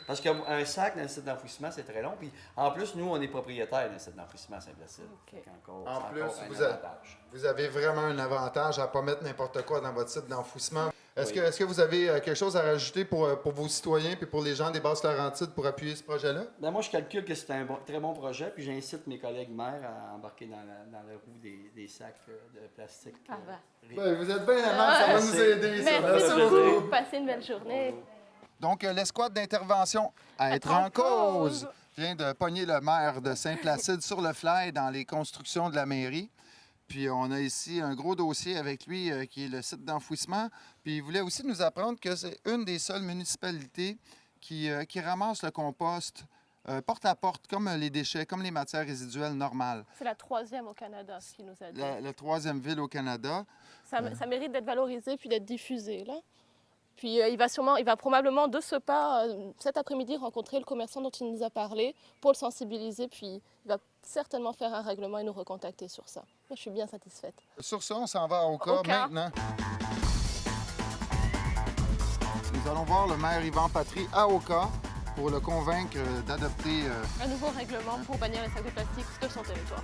Parce qu'un sac dans le site d'enfouissement, c'est très long. Puis en plus, nous, on est propriétaires d'un site d'enfouissement à Saint-Placide. OK. En plus, un avantage. vous avez vraiment un avantage à ne pas mettre n'importe quoi dans votre site d'enfouissement. Est-ce Oui. que vous avez quelque chose à rajouter pour vos citoyens et pour les gens des Basses-Laurentides pour appuyer ce projet-là? Ben, moi, je calcule que c'est un très bon projet, puis j'incite mes collègues maires à embarquer dans la roue des sacs de plastique. Ah ben. Ben, vous êtes bien aimable, ça va Merci. nous aider. Ça. Merci beaucoup. beaucoup. Passez une belle journée. Donc, l'escouade d'intervention à être en cause vient de pogner le maire de Saint-Placide sur le fly dans les constructions de la mairie. Puis on a ici un gros dossier avec lui qui est le site d'enfouissement. Puis il voulait aussi nous apprendre que c'est une des seules municipalités qui ramasse le compost porte à porte, comme les déchets, comme les matières résiduelles normales. C'est la 3e au Canada, ce qu'il nous a dit. La 3e ville au Canada. Ça mérite d'être valorisé puis d'être diffusé, là. Puis il va probablement de ce pas, cet après-midi, rencontrer le commerçant dont il nous a parlé pour le sensibiliser. Puis il va certainement faire un règlement et nous recontacter sur ça. Moi, je suis bien satisfaite. Sur ça, on s'en va à Oka Oka. maintenant. Nous allons voir le maire Yvan Patry à Oka pour le convaincre d'adopter... Un nouveau règlement pour bannir les sacs de plastique de son territoire.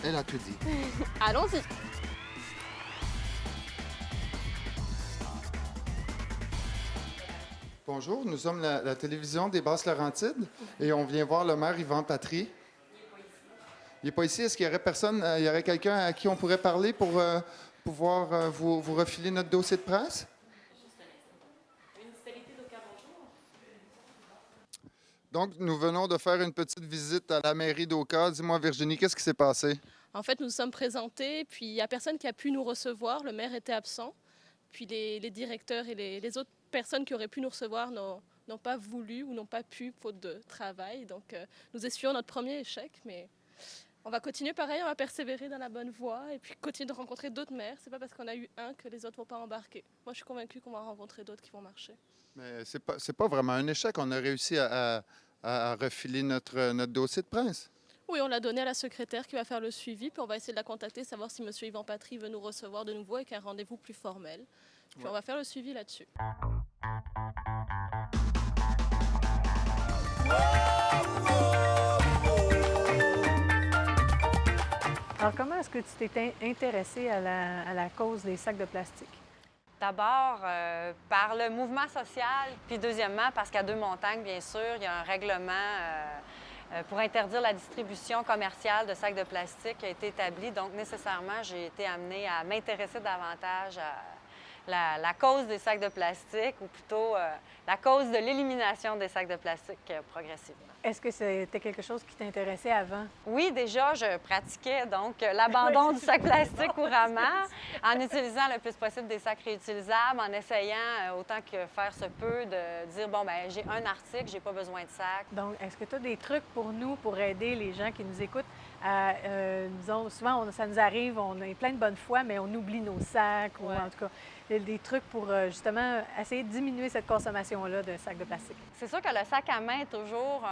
Elle a tout dit. Allons-y! Bonjour, nous sommes la télévision des Basses-Laurentides et on vient voir le maire Yvan Patry. Il n'est pas ici. Est-ce qu'il y aurait personne, il y aurait quelqu'un à qui on pourrait parler pour pouvoir vous refiler notre dossier de presse? Donc, nous venons de faire une petite visite à la mairie d'Oka. Dis-moi, Virginie, qu'est-ce qui s'est passé? En fait, nous nous sommes présentés, puis il n'y a personne qui a pu nous recevoir. Le maire était absent. Puis les directeurs et les autres personnes qui auraient pu nous recevoir n'ont pas voulu ou n'ont pas pu, faute de travail. Donc, nous essuyons notre premier échec, mais on va continuer pareil, on va persévérer dans la bonne voie et puis continuer de rencontrer d'autres maires. C'est pas parce qu'on a eu un que les autres ne vont pas embarquer. Moi, je suis convaincue qu'on va rencontrer d'autres qui vont marcher. Mais c'est pas vraiment un échec. On a réussi à refiler notre dossier de presse. Oui, on l'a donné à la secrétaire qui va faire le suivi, puis on va essayer de la contacter, savoir si M. Yvan Patry veut nous recevoir de nouveau avec un rendez-vous plus formel. Puis on va faire le suivi là-dessus. Alors, comment est-ce que tu t'es intéressé à la cause des sacs de plastique? D'abord, par le mouvement social, puis deuxièmement, parce qu'à Deux-Montagnes, bien sûr, il y a un règlement pour interdire la distribution commerciale de sacs de plastique qui a été établi. Donc, nécessairement, j'ai été amenée à m'intéresser davantage à la cause des sacs de plastique, ou plutôt la cause de l'élimination des sacs de plastique progressivement. Est-ce que c'était quelque chose qui t'intéressait avant? Oui, déjà, je pratiquais donc l'abandon du sac plastique couramment en utilisant le plus possible des sacs réutilisables, en essayant autant que faire se peut de dire, bon, ben j'ai un article, j'ai pas besoin de sac. Donc, est-ce que tu as des trucs pour nous, pour aider les gens qui nous écoutent? Disons, souvent, ça nous arrive, on est plein de bonne foi, mais on oublie nos sacs, ou en tout cas, des trucs pour justement essayer de diminuer cette consommation-là de sacs de plastique. C'est sûr que le sac à main est toujours...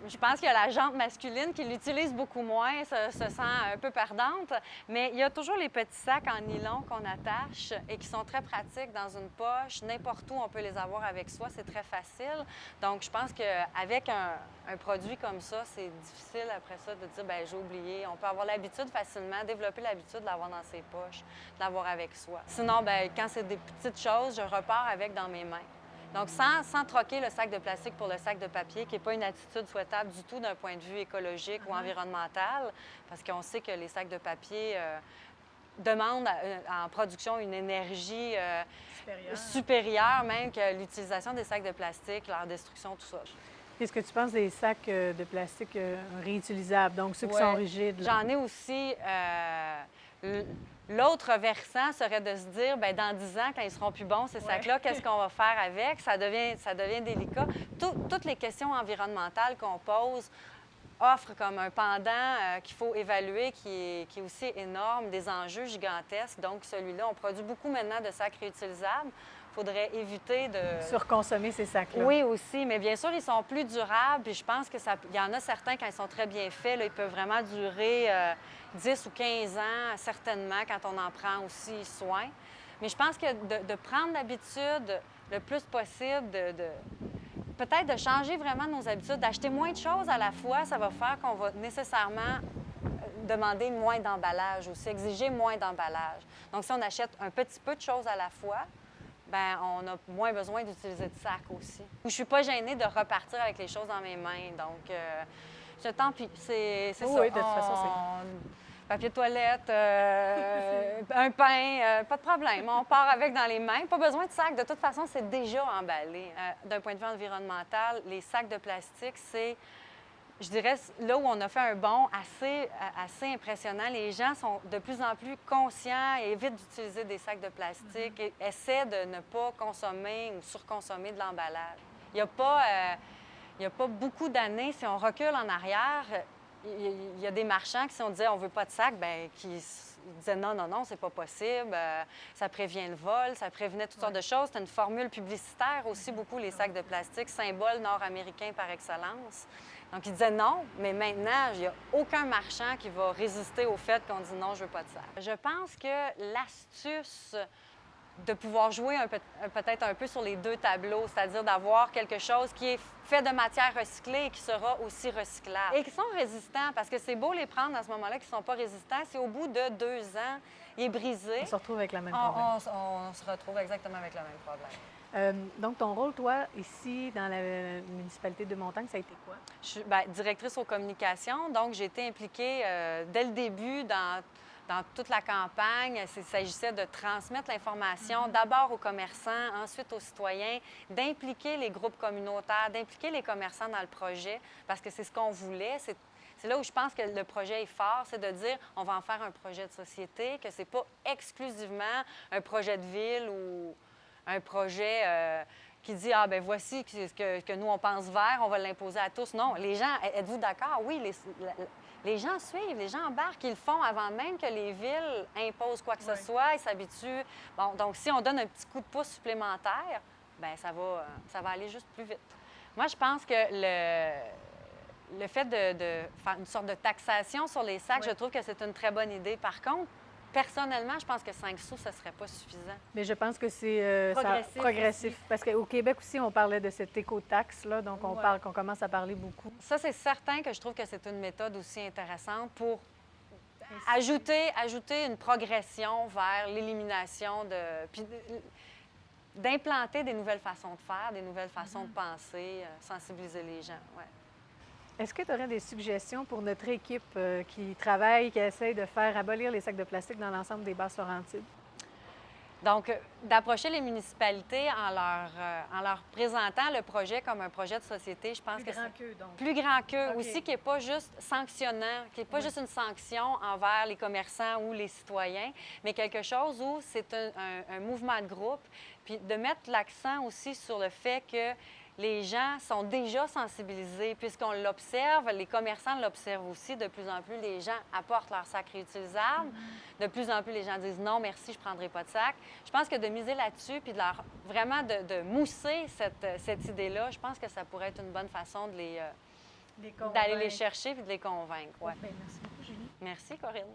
je pense qu'il y a la jante masculine qui l'utilise beaucoup moins, se sent un peu perdante, mais il y a toujours les petits sacs en nylon qu'on attache et qui sont très pratiques dans une poche. N'importe où, on peut les avoir avec soi, c'est très facile. Donc, je pense qu'avec un produit comme ça, c'est difficile après ça de dire, bien, j'ai oublié. On peut avoir l'habitude facilement, développer l'habitude de l'avoir dans ses poches, de l'avoir avec soi. Sinon, bien, quand c'est des petites choses, je repars avec dans mes mains. Donc, sans troquer le sac de plastique pour le sac de papier, qui n'est pas une attitude souhaitable du tout d'un point de vue écologique ou environnemental, parce qu'on sait que les sacs de papier demandent en production une énergie supérieure même que l'utilisation des sacs de plastique, leur destruction, tout ça. Qu'est-ce que tu penses des sacs de plastique réutilisables, donc ceux qui sont rigides? J'en ai aussi... L'autre versant serait de se dire, bien, dans 10 ans, quand ils seront plus bons, ces sacs-là, qu'est-ce qu'on va faire avec? Ça devient délicat. Toutes les questions environnementales qu'on pose offrent comme un pendant qu'il faut évaluer, qui est aussi énorme, des enjeux gigantesques. Donc, celui-là, on produit beaucoup maintenant de sacs réutilisables. Il faudrait éviter de... Surconsommer ces sacs-là. Oui, aussi. Mais bien sûr, ils sont plus durables. Puis je pense qu'il y en a certains, quand ils sont très bien faits, là, ils peuvent vraiment durer 10 ou 15 ans, certainement, quand on en prend aussi soin. Mais je pense que de prendre l'habitude le plus possible peut-être de changer vraiment nos habitudes, d'acheter moins de choses à la fois, ça va faire qu'on va nécessairement demander moins d'emballage aussi, exiger moins d'emballage. Donc, si on achète un petit peu de choses à la fois, bien, on a moins besoin d'utiliser de sac aussi. Je ne suis pas gênée de repartir avec les choses dans mes mains. Donc, tant pis. C'est ça. Oui, de toute façon, c'est... Papier de toilette, un pain, pas de problème. On part avec dans les mains. Pas besoin de sac. De toute façon, c'est déjà emballé. D'un point de vue environnemental, les sacs de plastique, c'est, je dirais, là où on a fait un bond assez impressionnant. Les gens sont de plus en plus conscients et évitent d'utiliser des sacs de plastique et essaient de ne pas consommer ou surconsommer de l'emballage. Il n'y a pas beaucoup d'années, si on recule en arrière, il y a des marchands qui, si on disait on veut pas de sac, bien, qui disaient non, c'est pas possible, ça prévient le vol, ça prévenait toutes sortes de choses. C'était une formule publicitaire aussi, beaucoup, les sacs de plastique, symbole nord-américain par excellence. Donc, ils disaient non, mais maintenant, il n'y a aucun marchand qui va résister au fait qu'on dit non, je veux pas de sac. Je pense que l'astuce de pouvoir jouer peut-être un peu sur les deux tableaux, c'est-à-dire d'avoir quelque chose qui est fait de matière recyclée et qui sera aussi recyclable. Et qui sont résistants, parce que c'est beau les prendre à ce moment-là qui ne sont pas résistants. Si au bout de 2 ans, il est brisé, On se retrouve avec la même problème. on se retrouve exactement avec le même problème. Donc, ton rôle, toi, ici, dans la municipalité de Montagne, ça a été quoi? Je suis directrice aux communications, donc j'ai été impliquée dès le début dans toute la campagne. Il s'agissait de transmettre l'information d'abord aux commerçants, ensuite aux citoyens, d'impliquer les groupes communautaires, d'impliquer les commerçants dans le projet, parce que c'est ce qu'on voulait. C'est là où je pense que le projet est fort, c'est de dire on va en faire un projet de société, que c'est pas exclusivement un projet de ville ou un projet qui dit ah ben voici ce que nous on pense vert, on va l'imposer à tous. Non, les gens, êtes-vous d'accord? Oui, les gens suivent, les gens embarquent, ils le font avant même que les villes imposent quoi que ce soit, ils s'habituent. Bon, donc si on donne un petit coup de pouce supplémentaire, bien ça va aller juste plus vite. Moi, je pense que le fait de faire une sorte de taxation sur les sacs, je trouve que c'est une très bonne idée. Par contre, personnellement, je pense que 5 sous, ce ne serait pas suffisant. Mais je pense que c'est progressif. Parce qu'au Québec aussi, on parlait de cette éco-taxe, donc on commence à parler beaucoup. Ça, c'est certain que je trouve que c'est une méthode aussi intéressante pour ajouter une progression vers l'élimination puis d'implanter des nouvelles façons de faire, des nouvelles façons de penser, sensibiliser les gens. Ouais. Est-ce que tu aurais des suggestions pour notre équipe qui travaille, qui essaie de faire abolir les sacs de plastique dans l'ensemble des Basses-Laurentides? Donc, d'approcher les municipalités en leur présentant le projet comme un projet de société, je pense que c'est plus grand qu'eux, aussi, qui n'est pas juste sanctionnant, qui n'est pas juste une sanction envers les commerçants ou les citoyens, mais quelque chose où c'est un mouvement de groupe, puis de mettre l'accent aussi sur le fait que les gens sont déjà sensibilisés, puisqu'on l'observe, les commerçants l'observent aussi. De plus en plus, les gens apportent leurs sacs réutilisables. De plus en plus, les gens disent « non, merci, je ne prendrai pas de sac ». Je pense que de miser là-dessus, puis vraiment de mousser cette idée-là, je pense que ça pourrait être une bonne façon d'aller les chercher et de les convaincre. Ouais. Bien, merci beaucoup, Julie. Merci, Corinne.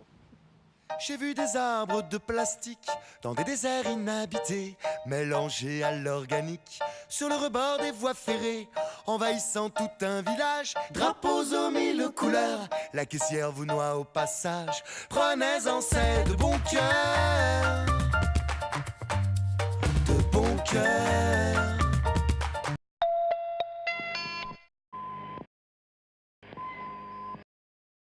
J'ai vu des arbres de plastique dans des déserts inhabités, mélangés à l'organique, sur le rebord des voies ferrées, envahissant tout un village, drapeaux aux 1000 couleurs, la caissière vous noie au passage, prenez-en c'est de bon cœur, de bon cœur.